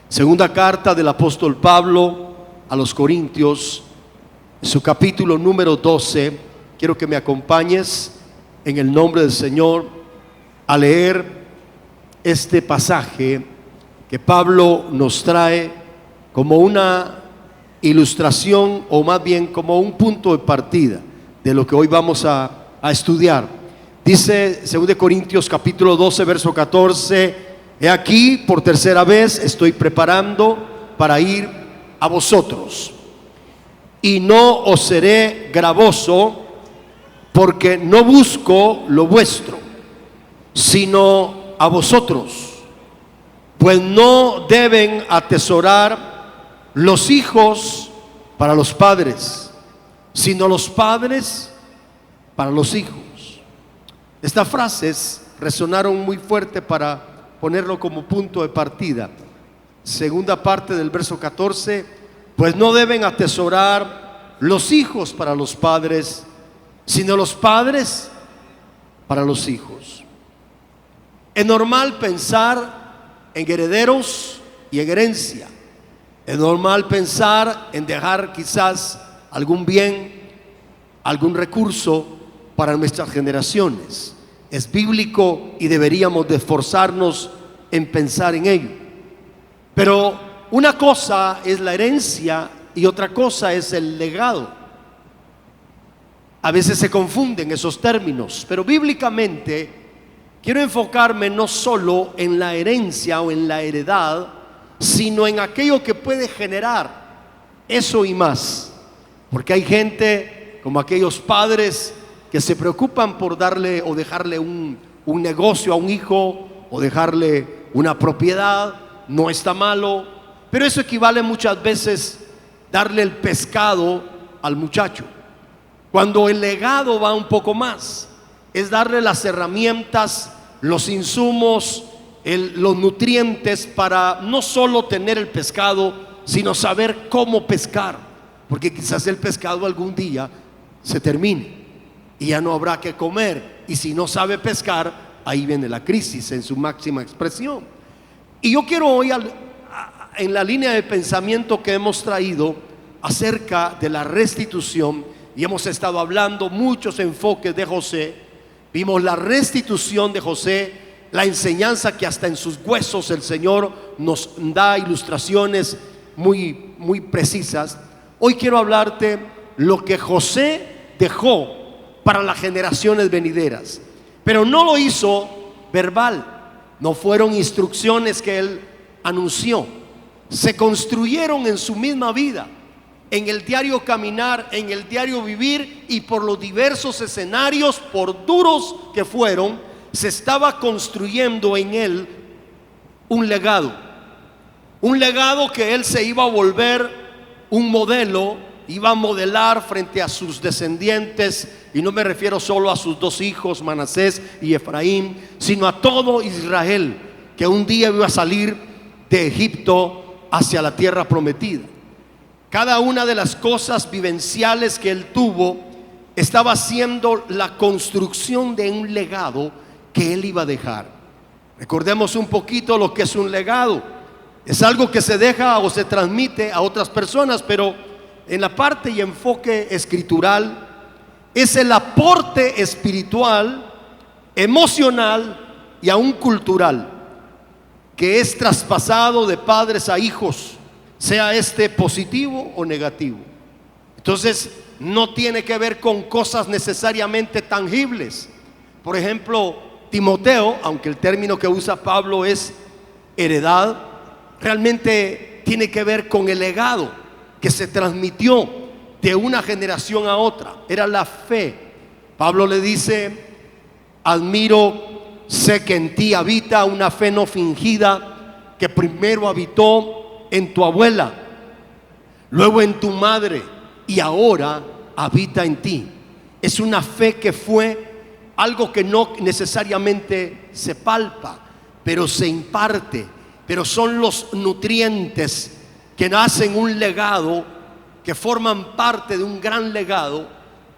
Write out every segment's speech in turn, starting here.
Segunda carta del apóstol Pablo a los Corintios, en su capítulo número 12. Quiero que me acompañes en el nombre del Señor a leer este pasaje que Pablo nos trae como una ilustración, o más bien como un punto de partida de lo que hoy vamos a estudiar. Dice 2 Corintios capítulo 12 verso 14: he aquí, por tercera vez estoy preparando para ir a vosotros, y no os seré gravoso, porque no busco lo vuestro, sino a vosotros. Pues no deben atesorar los hijos para los padres, sino los padres para los hijos. Estas frases resonaron muy fuerte para ponerlo como punto de partida. Segunda parte del verso 14: pues no deben atesorar los hijos para los padres, sino los padres para los hijos. Es normal pensar en herederos y en herencia. Es normal pensar en dejar quizás algún bien, algún recurso para nuestras generaciones. Es bíblico y deberíamos de esforzarnos en pensar en ello. Pero una cosa es la herencia y otra cosa es el legado. A veces se confunden esos términos, pero bíblicamente quiero enfocarme no solo en la herencia o en la heredad, sino en aquello que puede generar eso y más. Porque hay gente como aquellos padres que se preocupan por darle o dejarle un negocio a un hijo, o dejarle una propiedad. No está malo, pero eso equivale muchas veces darle el pescado al muchacho, cuando el legado va un poco más. Es darle las herramientas, los insumos, los nutrientes para no solo tener el pescado, sino saber cómo pescar, porque quizás el pescado algún día se termine y ya no habrá que comer, y si no sabe pescar, ahí viene la crisis en su máxima expresión. Y yo quiero hoy, en la línea de pensamiento que hemos traído acerca de la restitución, y hemos estado hablando muchos enfoques de José. Vimos la restitución de José, la enseñanza que hasta en sus huesos el Señor nos da ilustraciones muy precisas. Hoy quiero hablarte lo que José dejó para las generaciones venideras, pero no lo hizo verbal, no fueron instrucciones que él anunció, se construyeron en su misma vida, en el diario caminar, en el diario vivir, y por los diversos escenarios, por duros que fueron, se estaba construyendo en él un legado que él se iba a volver un modelo, iba a modelar frente a sus descendientes, y no me refiero solo a sus dos hijos, Manasés y Efraín, sino a todo Israel, que un día iba a salir de Egipto hacia la tierra prometida. Cada una de las cosas vivenciales que él tuvo estaba haciendo la construcción de un legado que él iba a dejar. Recordemos un poquito lo que es un legado. Es algo que se deja o se transmite a otras personas, pero en la parte y enfoque escritural es el aporte espiritual, emocional y aún cultural que es traspasado de padres a hijos, sea este positivo o negativo. Entonces no tiene que ver con cosas necesariamente tangibles. Por ejemplo, Timoteo, aunque el término que usa Pablo es heredad, realmente tiene que ver con el legado que se transmitió de una generación a otra. Era la fe. Pablo le dice: admiro, sé que en ti habita una fe no fingida, que primero habitó en tu abuela, luego en tu madre, y ahora habita en ti. Es una fe que fue algo que no necesariamente se palpa, pero se imparte, pero son los nutrientes que hacen un legado, que forman parte de un gran legado,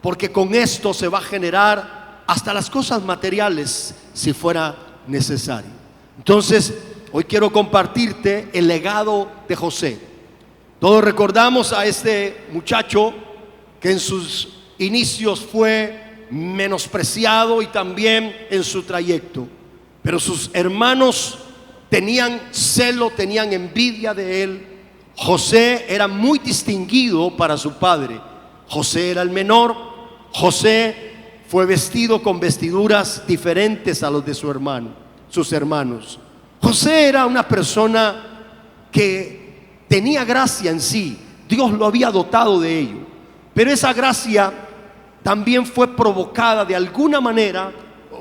porque con esto se va a generar hasta las cosas materiales si fuera necesario. Entonces hoy quiero compartirte el legado de José. Todos recordamos a este muchacho que en sus inicios fue menospreciado y también en su trayecto, pero sus hermanos tenían celo, tenían envidia de él. José era muy distinguido para su padre. José era el menor. José fue vestido con vestiduras diferentes a los de sus hermanos. José era una persona que tenía gracia en sí. Dios lo había dotado de ello, pero esa gracia también fue provocada de alguna manera.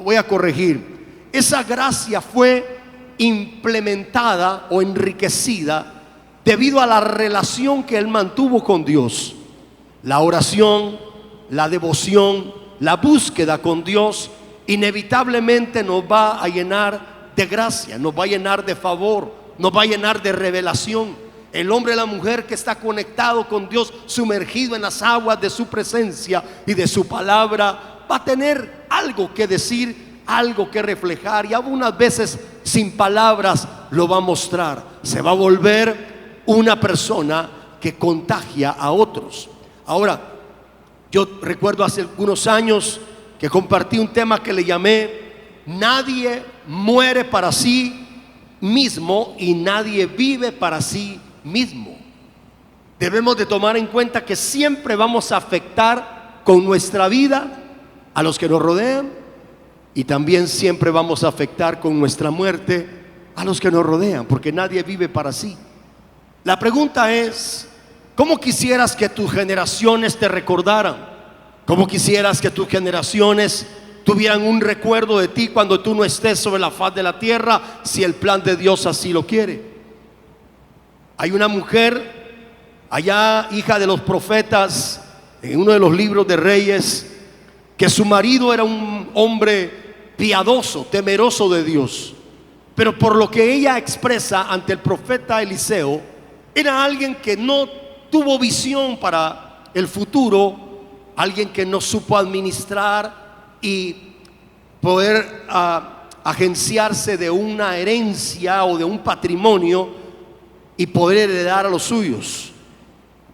Voy a corregir. Esa gracia fue implementada o enriquecida debido a la relación que él mantuvo con Dios. La oración, la devoción, la búsqueda con Dios inevitablemente nos va a llenar de gracia, nos va a llenar de favor, nos va a llenar de revelación. El hombre y la mujer que está conectado con Dios, sumergido en las aguas de su presencia y de su palabra, va a tener algo que decir, algo que reflejar, y algunas veces sin palabras lo va a mostrar. Se va a volver una persona que contagia a otros. Ahora, yo recuerdo hace algunos años que compartí un tema que le llamé: nadie muere para sí mismo y nadie vive para sí mismo. Debemos de tomar en cuenta que siempre vamos a afectar con nuestra vida a los que nos rodean, y también siempre vamos a afectar con nuestra muerte a los que nos rodean, porque nadie vive para sí. La pregunta es: ¿cómo quisieras que tus generaciones te recordaran? ¿Cómo quisieras que tus generaciones tuvieran un recuerdo de ti cuando tú no estés sobre la faz de la tierra, si el plan de Dios así lo quiere? Hay una mujer allá, hija de los profetas, en uno de los libros de Reyes, que su marido era un hombre piadoso, temeroso de Dios, pero por lo que ella expresa ante el profeta Eliseo, era alguien que no tuvo visión para el futuro, alguien que no supo administrar y poder agenciarse de una herencia o de un patrimonio y poder heredar a los suyos.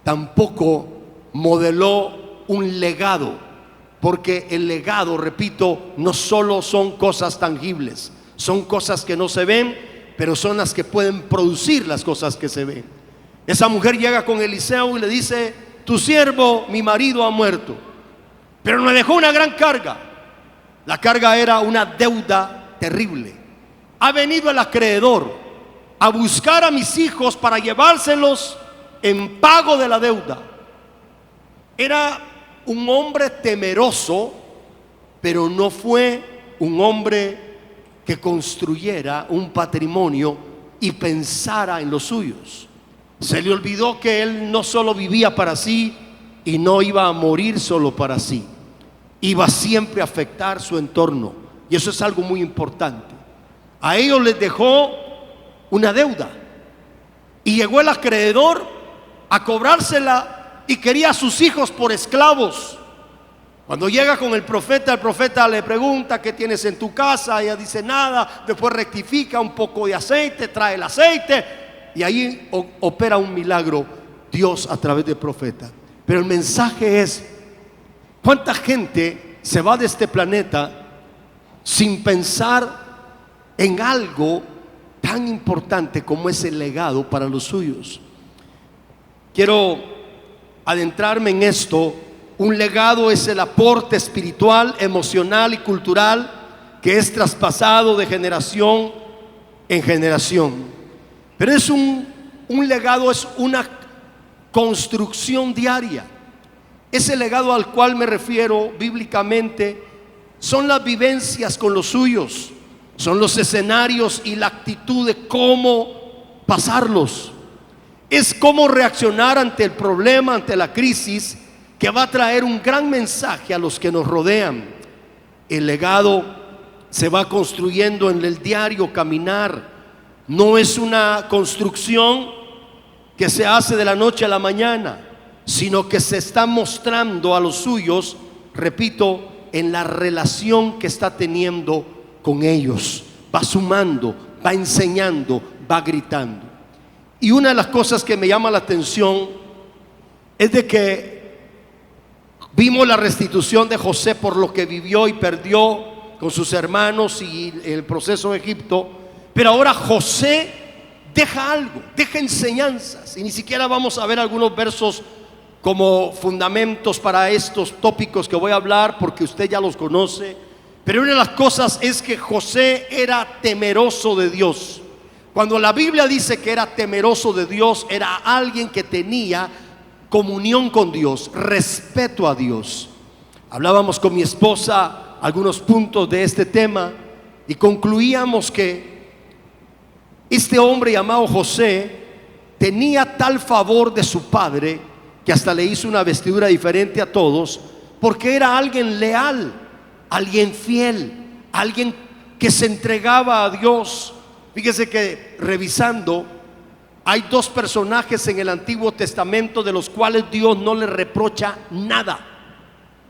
Tampoco modeló un legado, porque el legado, repito, no solo son cosas tangibles, son cosas que no se ven, pero son las que pueden producir las cosas que se ven. Esa mujer llega con Eliseo y le dice: tu siervo, mi marido, ha muerto, pero me dejó una gran carga. La carga era una deuda terrible. Ha venido el acreedor a buscar a mis hijos para llevárselos en pago de la deuda. Era un hombre temeroso, pero no fue un hombre que construyera un patrimonio y pensara en los suyos. Se le olvidó que él no solo vivía para sí y no iba a morir solo para sí, iba siempre a afectar su entorno, y eso es algo muy importante. A ellos les dejó una deuda y llegó el acreedor a cobrársela y quería a sus hijos por esclavos. Cuando llega con el profeta le pregunta: ¿qué tienes en tu casa? Ella dice: nada. Después rectifica: un poco de aceite, trae el aceite, y ahí opera un milagro Dios a través del profeta. Pero el mensaje es: ¿cuánta gente se va de este planeta sin pensar en algo tan importante como es el legado para los suyos? Quiero adentrarme en esto. Un legado es el aporte espiritual, emocional y cultural que es traspasado de generación en generación. Pero es un legado, es una construcción diaria. Ese legado al cual me refiero bíblicamente son las vivencias con los suyos, son los escenarios y la actitud de cómo pasarlos. Es cómo reaccionar ante el problema, ante la crisis, que va a traer un gran mensaje a los que nos rodean. El legado se va construyendo en el diario caminar. No es una construcción que se hace de la noche a la mañana, sino que se está mostrando a los suyos, repito, en la relación que está teniendo con ellos. Va sumando va enseñando, va gritando. Y una de las cosas que me llama la atención es de que vimos la restitución de José por lo que vivió y perdió con sus hermanos y el proceso de Egipto. Pero ahora José deja algo, deja enseñanzas. Y ni siquiera vamos a ver algunos versos como fundamentos para estos tópicos que voy a hablar, porque usted ya los conoce. Pero una de las cosas es que José era temeroso de Dios. Cuando la Biblia dice que era temeroso de Dios, era alguien que tenía comunión con Dios, respeto a Dios. Hablábamos con mi esposa algunos puntos de este tema y concluíamos que este hombre llamado José tenía tal favor de su padre que hasta le hizo una vestidura diferente a todos, porque era alguien leal, alguien fiel, alguien que se entregaba a Dios. Fíjese que revisando, hay dos personajes en el Antiguo Testamento de los cuales Dios no le reprocha nada.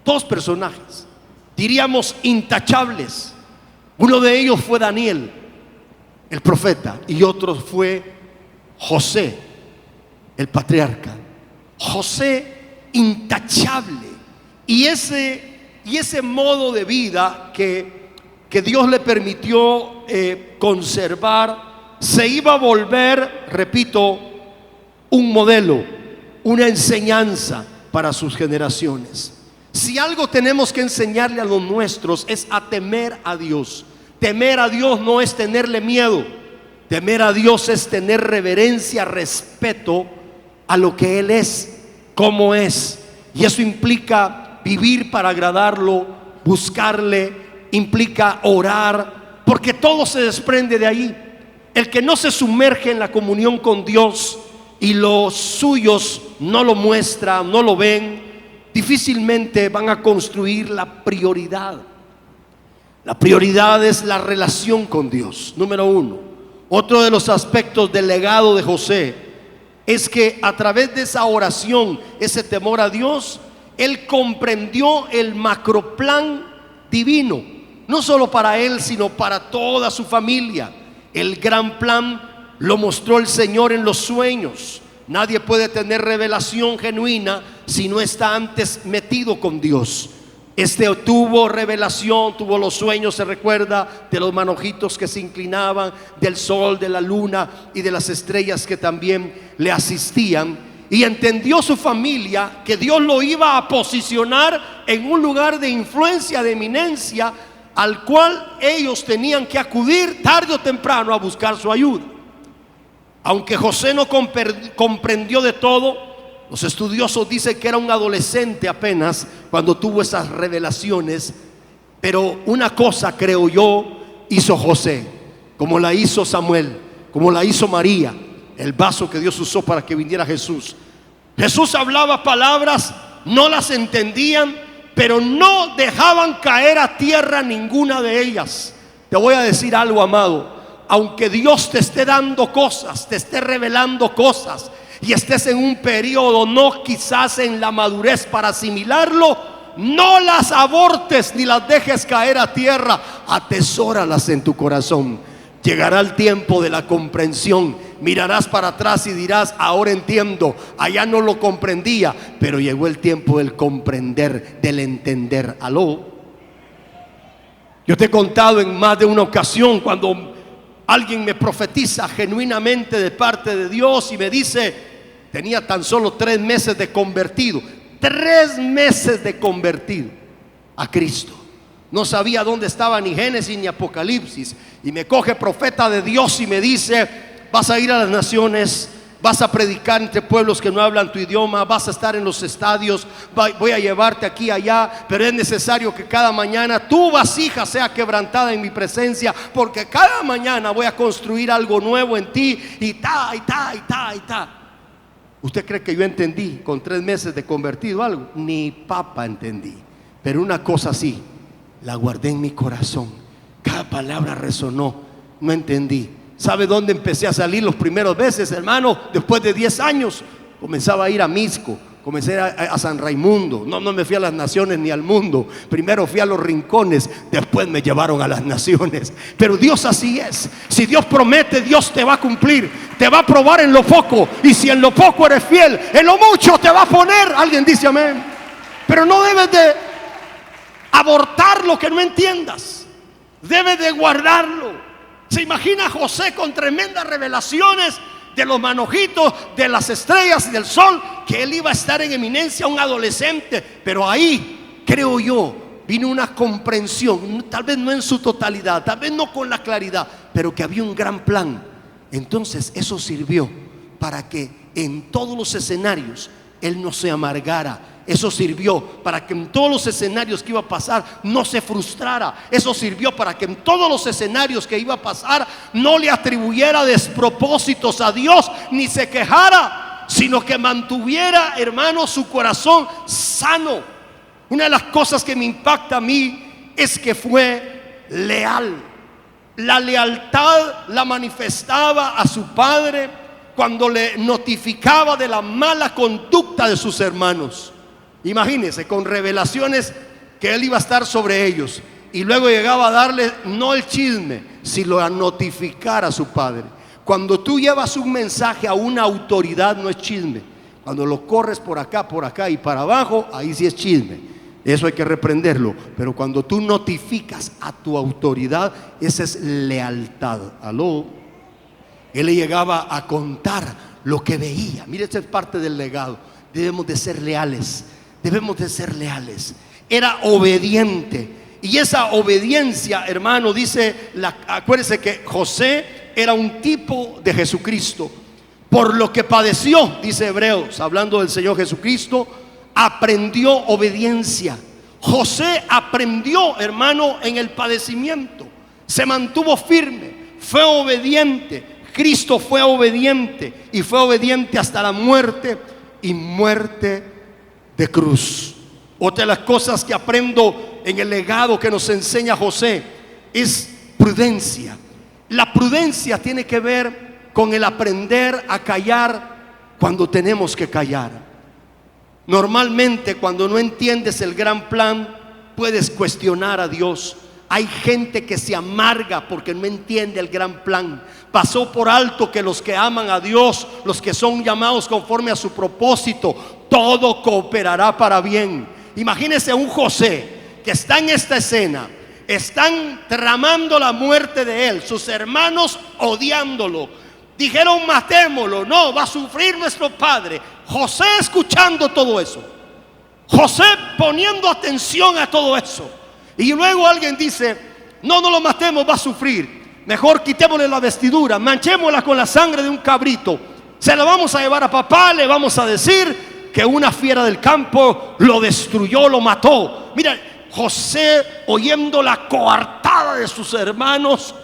Dos personajes, diríamos intachables. Uno de ellos fue Daniel, el profeta, y otro fue José, el patriarca. José intachable. Y ese modo de vida que Dios le permitió conservar, se iba a volver, repito, un modelo, una enseñanza para sus generaciones. Si algo tenemos que enseñarle a los nuestros es a temer a Dios. Temer a Dios no es tenerle miedo. Temer a Dios es tener reverencia, respeto a lo que Él es, cómo es. Y eso implica vivir para agradarlo, buscarle, implica orar, porque todo se desprende de ahí. El que no se sumerge en la comunión con Dios y los suyos no lo muestran, no lo ven, difícilmente van a construir la prioridad. La prioridad es la relación con Dios, número uno. Otro de los aspectos del legado de José es que a través de esa oración, ese temor a Dios, él comprendió el macroplan divino, no solo para él, sino para toda su familia. El gran plan lo mostró el Señor en los sueños. Nadie puede tener revelación genuina si no está antes metido con Dios. Este tuvo revelación, tuvo los sueños, se recuerda, de los manojitos que se inclinaban, del sol, de la luna y de las estrellas que también le asistían. Y entendió su familia que Dios lo iba a posicionar en un lugar de influencia, de eminencia, al cual ellos tenían que acudir tarde o temprano a buscar su ayuda. Aunque José no comprendió de todo, los estudiosos dicen que era un adolescente apenas cuando tuvo esas revelaciones. Pero una cosa, creo yo, hizo José, como la hizo Samuel, como la hizo María, el vaso que Dios usó para que viniera Jesús. Jesús hablaba palabras, no las entendían, pero no dejaban caer a tierra ninguna de ellas. Te voy a decir algo, amado. Aunque Dios te esté dando cosas, te esté revelando cosas, y estés en un periodo no quizás en la madurez para asimilarlo, no las abortes ni las dejes caer a tierra. Atesóralas en tu corazón. Llegará el tiempo de la comprensión. Mirarás para atrás y dirás: ahora entiendo, allá no lo comprendía, pero llegó el tiempo del comprender, del entender. ¿Aló? Yo te he contado en más de una ocasión cuando alguien me profetiza genuinamente de parte de Dios y me dice: tenía tan solo 3 meses de convertido, 3 meses de convertido a Cristo. No sabía dónde estaba ni Génesis ni Apocalipsis. Y me coge profeta de Dios y me dice: vas a ir a las naciones, vas a predicar entre pueblos que no hablan tu idioma, vas a estar en los estadios, voy a llevarte aquí y allá, pero es necesario que cada mañana tu vasija sea quebrantada en mi presencia, porque cada mañana voy a construir algo nuevo en ti. Y ta. ¿Usted cree que yo entendí con 3 meses de convertido algo? Ni papa entendí. Pero una cosa sí, la guardé en mi corazón. Cada palabra resonó. No entendí. ¿Sabe dónde empecé a salir los primeros veces, hermano? Después de 10 años comenzaba a ir a Misco, comencé a San Raimundo. No me fui a las naciones ni al mundo. Primero fui a los rincones, después me llevaron a las naciones. Pero Dios así es. Si Dios promete, Dios te va a cumplir. Te va a probar en lo poco, y si en lo poco eres fiel, en lo mucho te va a poner. Alguien dice amén. Pero no debes de abortar lo que no entiendas. Debes de guardarlo. Se imagina a José con tremendas revelaciones de los manojitos, de las estrellas y del sol, que él iba a estar en eminencia, un adolescente. Pero ahí, creo yo, vino una comprensión, tal vez no en su totalidad, tal vez no con la claridad, pero que había un gran plan. Entonces eso sirvió para que en todos los escenarios él no se amargara. Eso sirvió para que en todos los escenarios que iba a pasar no se frustrara. Eso sirvió para que en todos los escenarios que iba a pasar no le atribuyera despropósitos a Dios, ni se quejara, sino que mantuviera, hermano, su corazón sano. Una de las cosas que me impacta a mí es que fue leal. La lealtad la manifestaba a su padre cuando le notificaba de la mala conducta de sus hermanos. Imagínense, con revelaciones que él iba a estar sobre ellos, y luego llegaba a darle no el chisme, sino a notificar a su padre. Cuando tú llevas un mensaje a una autoridad, no es chisme. Cuando lo corres por acá y para abajo, ahí sí es chisme. Eso hay que reprenderlo. Pero cuando tú notificas a tu autoridad, esa es lealtad. Aló. Él le llegaba a contar lo que veía. Mire, esta es parte del legado. Debemos de ser leales. Debemos de ser leales. Era obediente. Y esa obediencia, hermano, acuérdese que José era un tipo de Jesucristo. Por lo que padeció, dice Hebreos, hablando del Señor Jesucristo, aprendió obediencia. José aprendió, hermano, en el padecimiento. Se mantuvo firme, fue obediente. Cristo fue obediente, y fue obediente hasta la muerte, y muerte de cruz. Otra de las cosas que aprendo en el legado que nos enseña José es prudencia. La prudencia tiene que ver con el aprender a callar cuando tenemos que callar. Normalmente, cuando no entiendes el gran plan, puedes cuestionar a Dios. Hay gente que se amarga porque no entiende el gran plan. Pasó por alto que los que aman a Dios, los que son llamados conforme a su propósito, todo cooperará para bien. Imagínese un José que está en esta escena. Están tramando la muerte de él, sus hermanos odiándolo. Dijeron: matémoslo, no, va a sufrir nuestro padre. José escuchando todo eso, José poniendo atención a todo eso. Y luego alguien dice: no lo matemos, va a sufrir. Mejor quitémosle la vestidura, manchémosla con la sangre de un cabrito. Se la vamos a llevar a papá, le vamos a decir que una fiera del campo lo destruyó, lo mató. Mira, José oyendo la coartada de sus hermanos.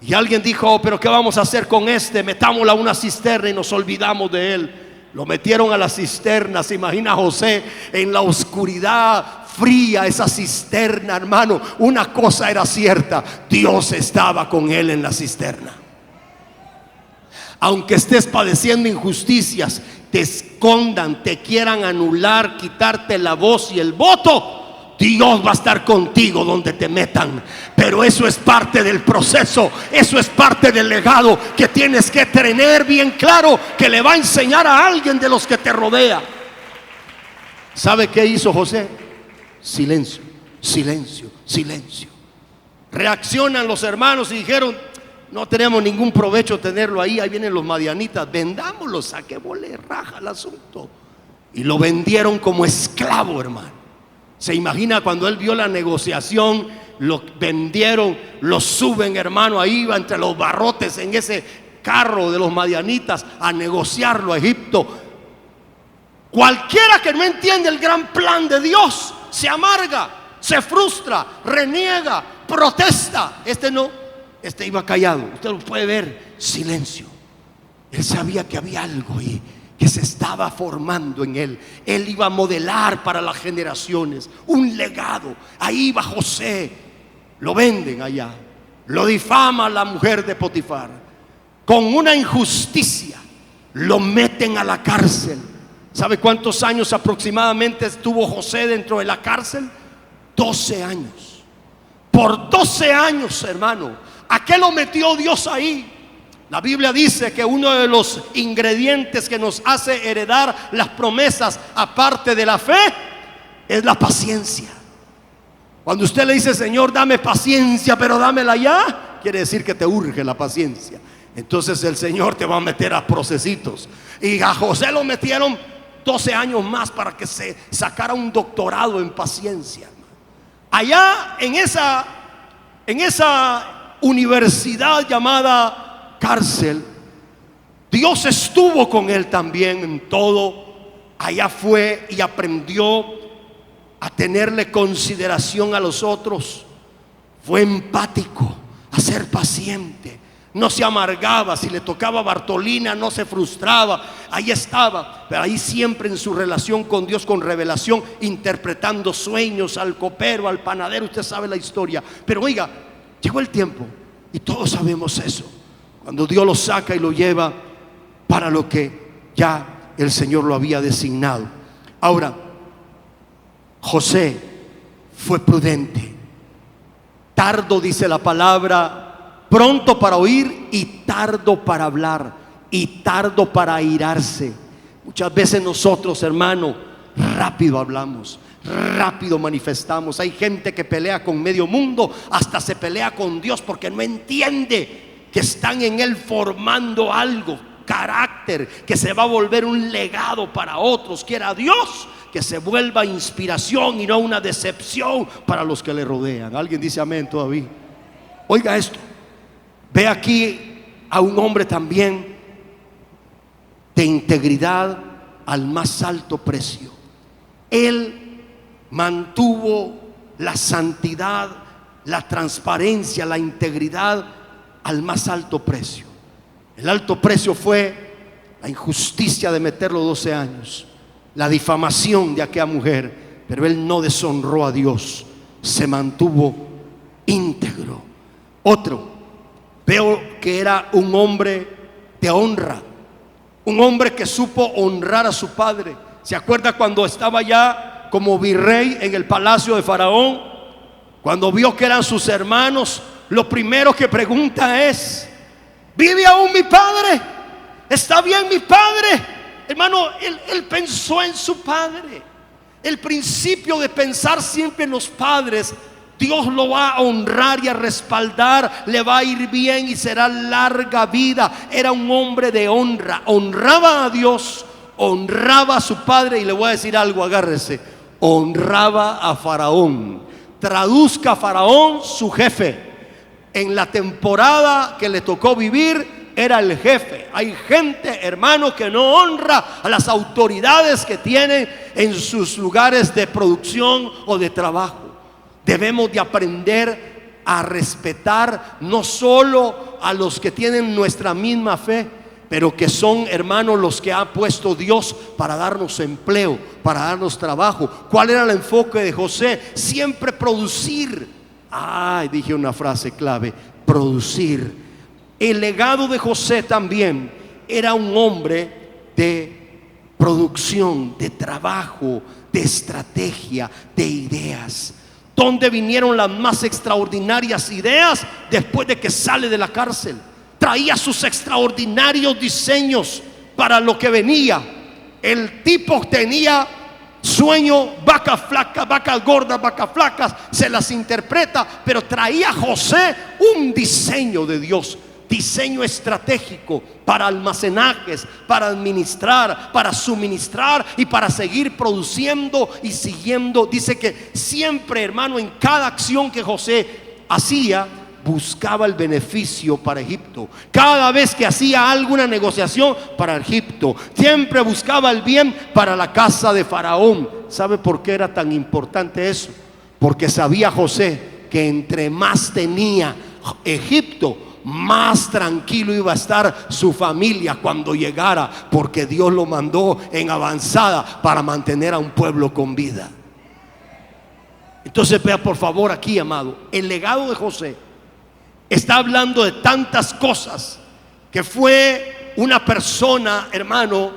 Y alguien dijo: oh, pero ¿qué vamos a hacer con este? Metámoslo a una cisterna y nos olvidamos de él. Lo metieron a la cisterna. Se imagina a José en la oscuridad fría, esa cisterna, hermano. Una cosa era cierta: Dios estaba con él en la cisterna. Aunque estés padeciendo injusticias, te escondan, te quieran anular, quitarte la voz y el voto, Dios va a estar contigo donde te metan. Pero eso es parte del proceso, eso es parte del legado que tienes que tener bien claro, que le va a enseñar a alguien de los que te rodea. ¿Sabe qué hizo José? Silencio, silencio, silencio. Reaccionan los hermanos y dijeron: no tenemos ningún provecho tenerlo ahí. Ahí vienen los madianitas, vendámoslo, saquémosle raja al asunto. Y lo vendieron como esclavo, hermano. Se imagina cuando él vio la negociación, lo vendieron, lo suben, hermano, ahí va entre los barrotes en ese carro de los madianitas a negociarlo a Egipto. Cualquiera que no entiende el gran plan de Dios se amarga, se frustra, reniega, protesta. Este no, este iba callado. Usted lo puede ver, silencio. Él sabía que había algo ahí que se estaba formando en él. Él iba a modelar para las generaciones un legado. Ahí va José. Lo venden allá, lo difama la mujer de Potifar con una injusticia, lo meten a la cárcel. ¿Sabe cuántos años aproximadamente estuvo José dentro de la cárcel? 12 años. Por 12 años, hermano. ¿A qué lo metió Dios ahí? La Biblia dice que uno de los ingredientes que nos hace heredar las promesas, aparte de la fe, es la paciencia. Cuando usted le dice: Señor, dame paciencia, pero dámela ya, quiere decir que te urge la paciencia. Entonces el Señor te va a meter a procesitos. Y a José lo metieron 12 años más para que se sacara un doctorado en paciencia. Allá en esa universidad llamada cárcel, Dios estuvo con él también en todo. Allá fue y aprendió a tenerle consideración a los otros. Fue empático, a ser paciente. No se amargaba, si le tocaba Bartolina no se frustraba, ahí estaba, pero ahí siempre en su relación con Dios, con revelación, interpretando sueños al copero, al panadero. Usted sabe la historia. Pero oiga, llegó el tiempo, y todos sabemos eso, cuando Dios lo saca y lo lleva para lo que ya el Señor lo había designado. Ahora, José fue prudente, tardo, dice la palabra, pronto para oír y tardo para hablar, y tardo para airarse. Muchas veces nosotros, hermano, rápido hablamos, rápido manifestamos. Hay gente que pelea con medio mundo, hasta se pelea con Dios porque no entiende que están en Él formando algo, carácter, que se va a volver un legado para otros. Quiera Dios que se vuelva inspiración y no una decepción para los que le rodean. ¿Alguien dice amén todavía? Oiga esto. Ve aquí a un hombre también de integridad al más alto precio. Él mantuvo la santidad, la transparencia, la integridad al más alto precio. El alto precio fue la injusticia de meterlo 12 años, la difamación de aquella mujer, pero él no deshonró a Dios, se mantuvo íntegro. Otro, veo que era un hombre de honra, un hombre que supo honrar a su padre. ¿Se acuerda cuando estaba ya como virrey en el palacio de Faraón? Cuando vio que eran sus hermanos, lo primero que pregunta es: ¿vive aún mi padre? ¿Está bien mi padre? Hermano, él pensó en su padre. El principio de pensar siempre en los padres, Dios lo va a honrar y a respaldar, le va a ir bien y será larga vida. Era un hombre de honra, honraba a Dios, honraba a su padre, y le voy a decir algo, agárrese, honraba a Faraón. Traduzca: Faraón, su jefe. En la temporada que le tocó vivir, era el jefe. Hay gente, hermano, que no honra a las autoridades que tienen en sus lugares de producción o de trabajo. Debemos de aprender a respetar no solo a los que tienen nuestra misma fe, pero que son, hermanos, los que ha puesto Dios para darnos empleo, para darnos trabajo. ¿Cuál era el enfoque de José? Siempre producir. Dije una frase clave: producir. El legado de José también era un hombre de producción, de trabajo, de estrategia, de ideas. ¿Dónde vinieron las más extraordinarias ideas? Después de que sale de la cárcel. Traía sus extraordinarios diseños para lo que venía. El tipo tenía sueño, vacas flacas, vacas gordas, vacas flacas, se las interpreta, pero traía José un diseño de Dios, diseño estratégico para almacenajes, para administrar, para suministrar y para seguir produciendo y siguiendo. Dice que siempre, hermano, en cada acción que José hacía, buscaba el beneficio para Egipto. Cada vez que hacía alguna negociación para Egipto, siempre buscaba el bien para la casa de Faraón. ¿Sabe por qué era tan importante eso? Porque sabía José que entre más tenía Egipto, más tranquilo iba a estar su familia cuando llegara, porque Dios lo mandó en avanzada para mantener a un pueblo con vida. Entonces vea por favor aquí, amado, el legado de José está hablando de tantas cosas, que fue una persona, hermano,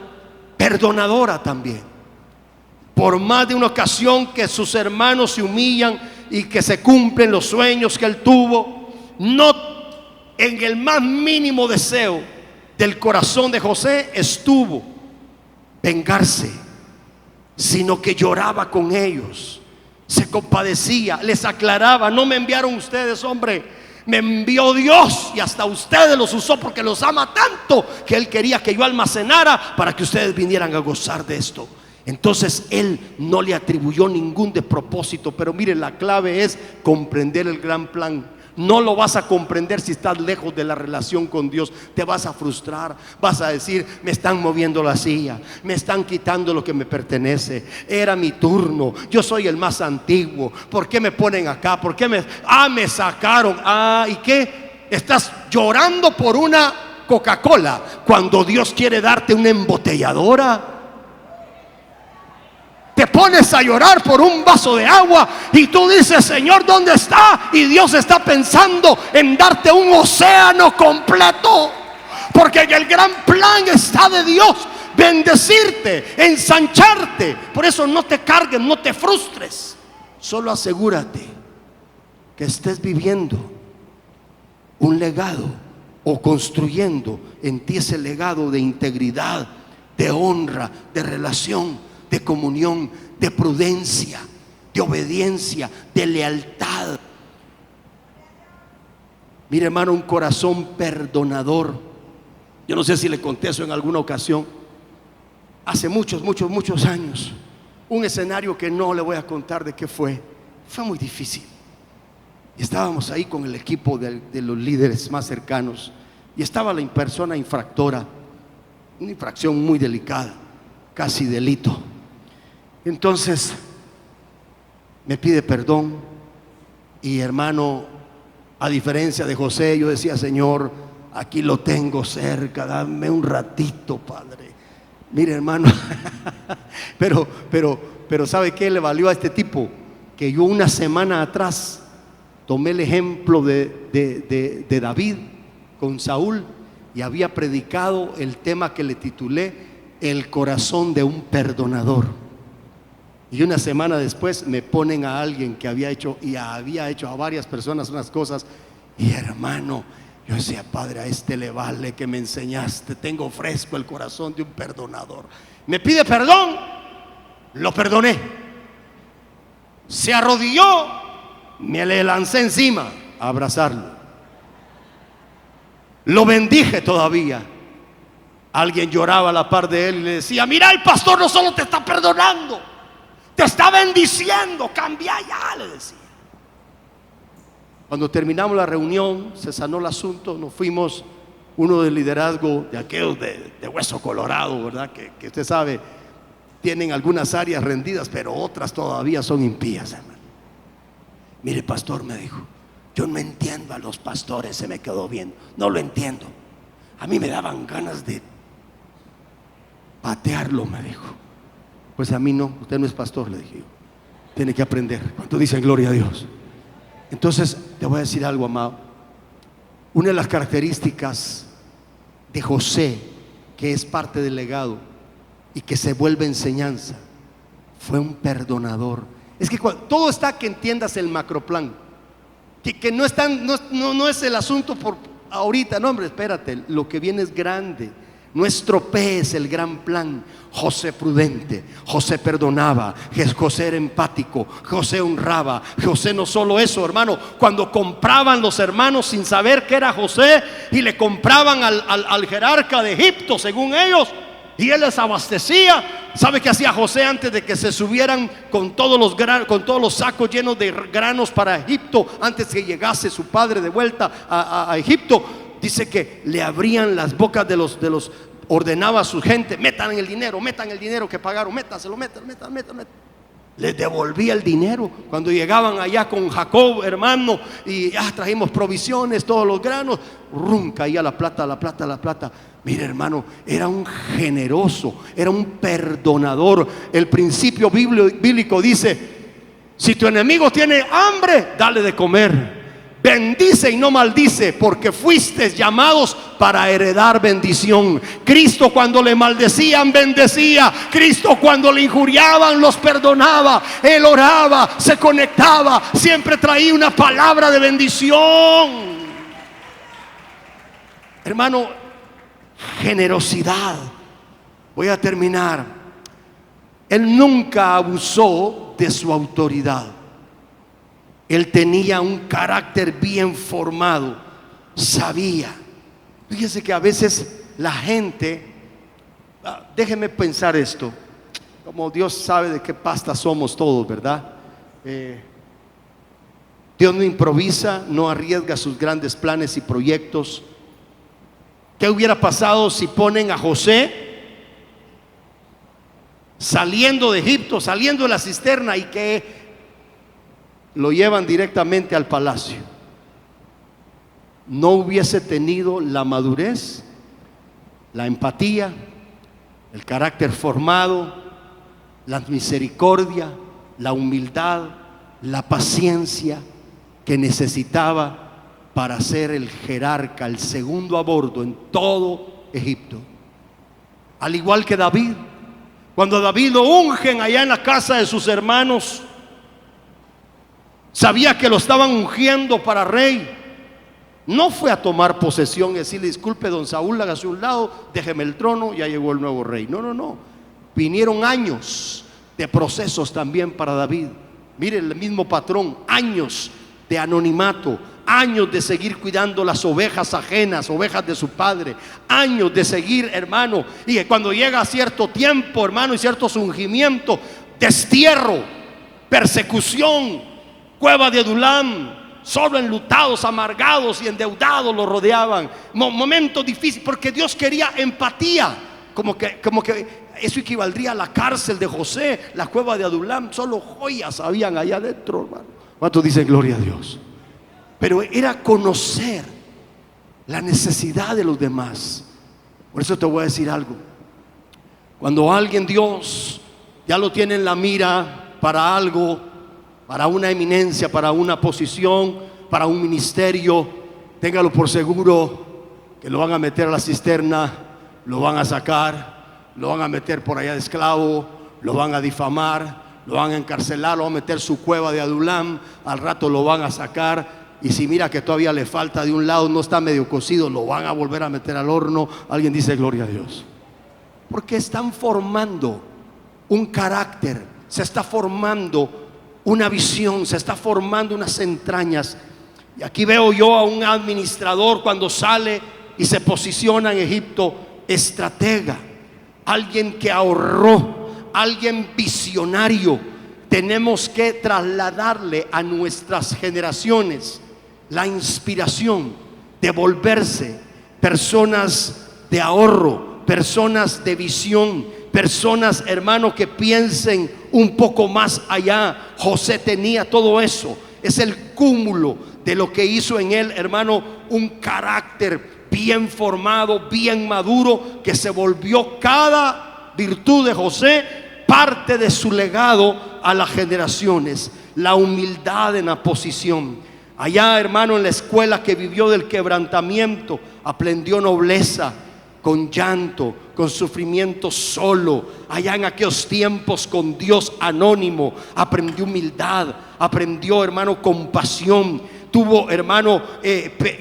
perdonadora también. Por más de una ocasión que sus hermanos se humillan y que se cumplen los sueños que él tuvo, no en el más mínimo deseo del corazón de José estuvo vengarse, sino que lloraba con ellos, se compadecía, les aclaraba: no me enviaron ustedes, hombre, me envió Dios, y hasta ustedes los usó porque los ama tanto que él quería que yo almacenara para que ustedes vinieran a gozar de esto. Entonces él no le atribuyó ningún despropósito. Pero mire, la clave es comprender el gran plan. No lo vas a comprender si estás lejos de la relación con Dios. Te vas a frustrar, vas a decir: me están moviendo la silla, me están quitando lo que me pertenece, era mi turno, yo soy el más antiguo, ¿por qué me ponen acá? ¿Por qué me sacaron? ¿Y qué? Estás llorando por una Coca-Cola cuando Dios quiere darte una embotelladora. Te pones a llorar por un vaso de agua y tú dices: Señor, ¿dónde está? Y Dios está pensando en darte un océano completo, porque el gran plan está de Dios: bendecirte, ensancharte. Por eso no te cargues, no te frustres. Solo asegúrate que estés viviendo un legado, o construyendo en ti ese legado de integridad, de honra, de relación, de comunión, de prudencia, de obediencia, de lealtad. Mire, hermano, un corazón perdonador. Yo no sé si le conté eso en alguna ocasión. Hace muchos años, un escenario que no le voy a contar de qué fue muy difícil. Estábamos ahí con el equipo de los líderes más cercanos, y estaba la persona infractora, una infracción muy delicada, casi delito. Entonces me pide perdón, y hermano, a diferencia de José, yo decía: Señor, aquí lo tengo cerca, dame un ratito, Padre. Mire, hermano, pero ¿sabe qué le valió a este tipo? Que yo una semana atrás tomé el ejemplo de David con Saúl, y había predicado el tema que le titulé: el corazón de un perdonador. Y una semana después me ponen a alguien que había hecho a varias personas unas cosas. Y hermano, yo decía: Padre, a este le vale que me enseñaste. Tengo fresco el corazón de un perdonador. Me pide perdón, lo perdoné. Se arrodilló, me le lancé encima a abrazarlo. Lo bendije todavía. Alguien lloraba a la par de él y le decía: mira, el pastor no solo te está perdonando, te está bendiciendo, cambia ya, le decía. Cuando terminamos la reunión, se sanó el asunto, nos fuimos. Uno del liderazgo de aquellos de hueso colorado, ¿verdad? Que usted sabe, tienen algunas áreas rendidas, pero otras todavía son impías, hermano. Mire, pastor, me dijo, yo no entiendo a los pastores. Se me quedó viendo, no lo entiendo. A mí me daban ganas de patearlo, me dijo. Pues a mí no, usted no es pastor, le dije yo. Tiene que aprender. ¿Cuánto dicen gloria a Dios? Entonces, te voy a decir algo, amado. Una de las características de José, que es parte del legado y que se vuelve enseñanza, fue un perdonador. Es que todo está, que entiendas el macroplan, que no es el asunto por ahorita. No, hombre, espérate, lo que viene es grande. No estropees el gran plan. José prudente, José perdonaba, José era empático, José honraba. José no solo eso, hermano, cuando compraban los hermanos sin saber que era José y le compraban al jerarca de Egipto, según ellos, y él les abastecía. ¿Sabe qué hacía José antes de que se subieran con todos los sacos llenos de granos para Egipto, antes que llegase su padre de vuelta a Egipto? Dice que le abrían las bocas de los ordenaba a su gente: metan el dinero que pagaron, métanselo, metan. Les devolvía el dinero. Cuando llegaban allá con Jacob, hermano, y trajimos provisiones, todos los granos, caía la plata. Mire, hermano, era un generoso, era un perdonador. El principio bíblico dice: si tu enemigo tiene hambre, dale de comer. bendice y no maldice, porque fuisteis llamados para heredar bendición. Cristo cuando le maldecían bendecía. Cristo cuando le injuriaban los perdonaba. Él oraba, se conectaba, siempre traía una palabra de bendición. Hermano, generosidad. Voy a terminar. Él nunca abusó de su autoridad. Él tenía un carácter bien formado. Sabía. Fíjese que a veces la gente, déjeme pensar esto, como Dios sabe de qué pasta somos todos, ¿verdad? Dios no improvisa, no arriesga sus grandes planes y proyectos. ¿Qué hubiera pasado si ponen a José saliendo de Egipto, saliendo de la cisterna, y que lo llevan directamente al palacio? No hubiese tenido la madurez, la empatía, el carácter formado, la misericordia, la humildad, la paciencia que necesitaba para ser el jerarca, el segundo a bordo en todo Egipto. Al igual que David, cuando a David lo ungen allá en la casa de sus hermanos, sabía que lo estaban ungiendo para rey. No fue a tomar posesión y decirle: disculpe, don Saúl, hágase a un lado, déjeme el trono, ya llegó el nuevo rey. No. Vinieron años de procesos también para David. Mire el mismo patrón: años de anonimato, años de seguir cuidando las ovejas ajenas, ovejas de su padre, años de seguir, hermano. Y cuando llega cierto tiempo, hermano, y ciertos ungimientos, destierro, persecución, cueva de Adulam, solo enlutados, amargados y endeudados lo rodeaban. Momentos difíciles, porque Dios quería empatía. Como que eso equivaldría a la cárcel de José, la cueva de Adulam. Solo joyas habían allá adentro, hermano. ¿Cuántos dicen gloria a Dios? Pero era conocer la necesidad de los demás. Por eso te voy a decir algo: cuando alguien Dios ya lo tiene en la mira para algo, para una eminencia, para una posición, para un ministerio, téngalo por seguro que lo van a meter a la cisterna, lo van a sacar, lo van a meter por allá de esclavo, lo van a difamar, lo van a encarcelar, lo van a meter su cueva de Adulam, al rato lo van a sacar. Y si mira que todavía le falta de un lado, no está medio cocido, lo van a volver a meter al horno. Alguien dice gloria a Dios. Porque están formando un carácter, se está formando una visión, se está formando unas entrañas. Y aquí veo yo a un administrador cuando sale y se posiciona en Egipto, estratega, alguien que ahorró, alguien visionario. Tenemos que trasladarle a nuestras generaciones la inspiración de volverse personas de ahorro, personas de visión, personas, hermano, que piensen un poco más allá. José tenía todo eso. Es el cúmulo de lo que hizo en él, hermano, un carácter bien formado, bien maduro, que se volvió cada virtud de José parte de su legado a las generaciones. La humildad en la posición. Allá, hermano, en la escuela que vivió del quebrantamiento, aprendió nobleza, con llanto, con sufrimiento solo. Allá en aquellos tiempos con Dios anónimo, aprendió humildad, aprendió, hermano, compasión. Tuvo, hermano,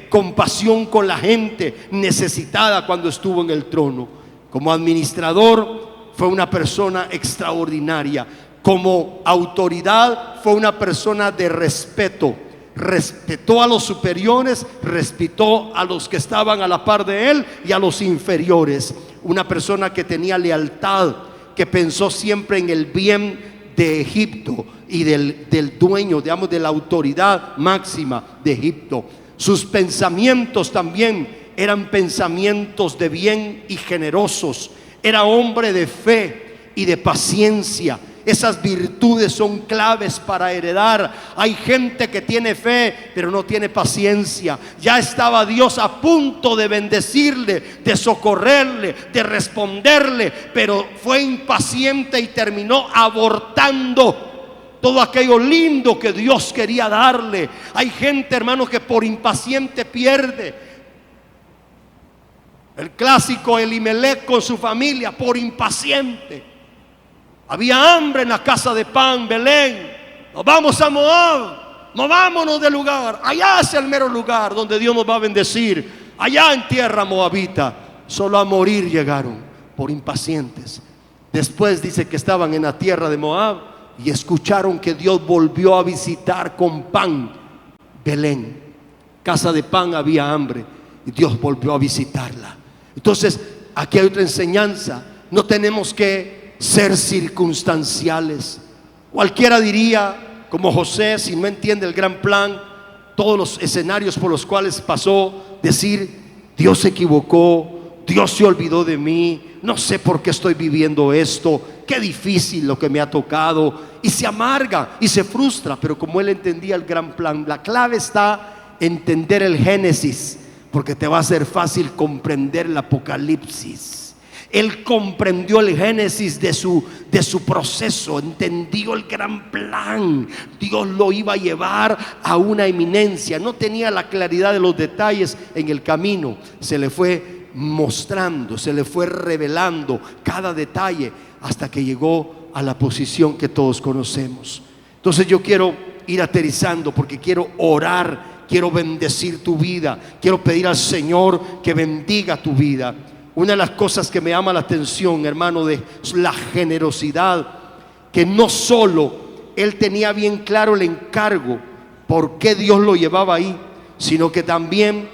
compasión con la gente necesitada cuando estuvo en el trono. Como administrador fue una persona extraordinaria. Como autoridad fue una persona de respeto. Respetó a los superiores, respetó a los que estaban a la par de él y a los inferiores. Una persona que tenía lealtad, que pensó siempre en el bien de Egipto y del dueño, digamos, de la autoridad máxima de Egipto. Sus pensamientos también eran pensamientos de bien y generosos. Era hombre de fe y de paciencia. Esas virtudes son claves para heredar. Hay gente que tiene fe pero no tiene paciencia. Ya estaba Dios a punto de bendecirle, de socorrerle, de responderle, pero fue impaciente y terminó abortando todo aquello lindo que Dios quería darle. Hay gente, hermano, que por impaciente pierde. El clásico Elimelech con su familia, por impaciente. Había hambre en la casa de pan, Belén. Nos vamos a Moab, movámonos del lugar. Allá es el mero lugar donde Dios nos va a bendecir. Allá en tierra moabita. Solo a morir llegaron por impacientes. Después dice que estaban en la tierra de Moab y escucharon que Dios volvió a visitar con pan Belén. Casa de pan, había hambre y Dios volvió a visitarla. Entonces aquí hay otra enseñanza. No tenemos que ser circunstanciales. Cualquiera diría, como José, si no entiende el gran plan, todos los escenarios por los cuales pasó, decir: Dios se equivocó, Dios se olvidó de mí, no sé por qué estoy viviendo esto, qué difícil lo que me ha tocado, y se amarga y se frustra. Pero como él entendía el gran plan, la clave está en entender el Génesis, porque te va a ser fácil comprender el Apocalipsis. Él comprendió el Génesis de su proceso, entendió el gran plan. Dios lo iba a llevar a una eminencia. No tenía la claridad de los detalles en el camino. Se le fue mostrando, se le fue revelando cada detalle hasta que llegó a la posición que todos conocemos. Entonces yo quiero ir aterrizando, porque quiero orar, quiero bendecir tu vida, quiero pedir al Señor que bendiga tu vida. Una de las cosas que me llama la atención, hermano, de la generosidad, que no solo él tenía bien claro el encargo, por qué Dios lo llevaba ahí, sino que también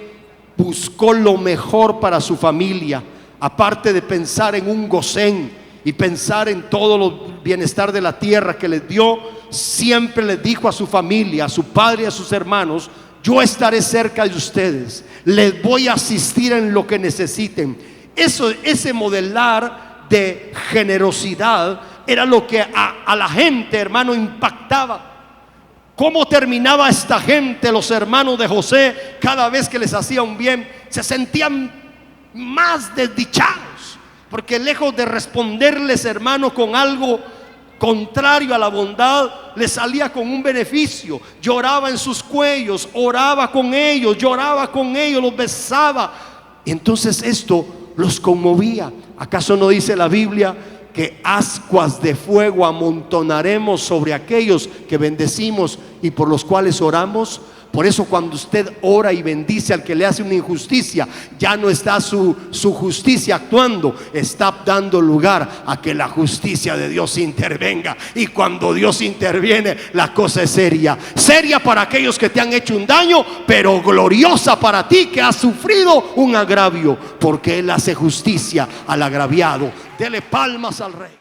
buscó lo mejor para su familia. Aparte de pensar en un Gosén y pensar en todo el bienestar de la tierra que les dio, siempre les dijo a su familia, a su padre y a sus hermanos: yo estaré cerca de ustedes, les voy a asistir en lo que necesiten. Ese modelar de generosidad era lo que a la gente, hermano, impactaba. ¿Cómo terminaba esta gente? Los hermanos de José, cada vez que les hacía un bien, se sentían más desdichados, porque lejos de responderles, hermano, con algo contrario a la bondad, les salía con un beneficio. Lloraba en sus cuellos, oraba con ellos, lloraba con ellos, los besaba. Y entonces esto los conmovía. ¿Acaso no dice la Biblia que ascuas de fuego amontonaremos sobre aquellos que bendecimos y por los cuales oramos? Por eso cuando usted ora y bendice al que le hace una injusticia, ya no está su justicia actuando, está dando lugar a que la justicia de Dios intervenga. Y cuando Dios interviene, la cosa es seria. Seria para aquellos que te han hecho un daño, pero gloriosa para ti que has sufrido un agravio, porque Él hace justicia al agraviado. Dele palmas al Rey.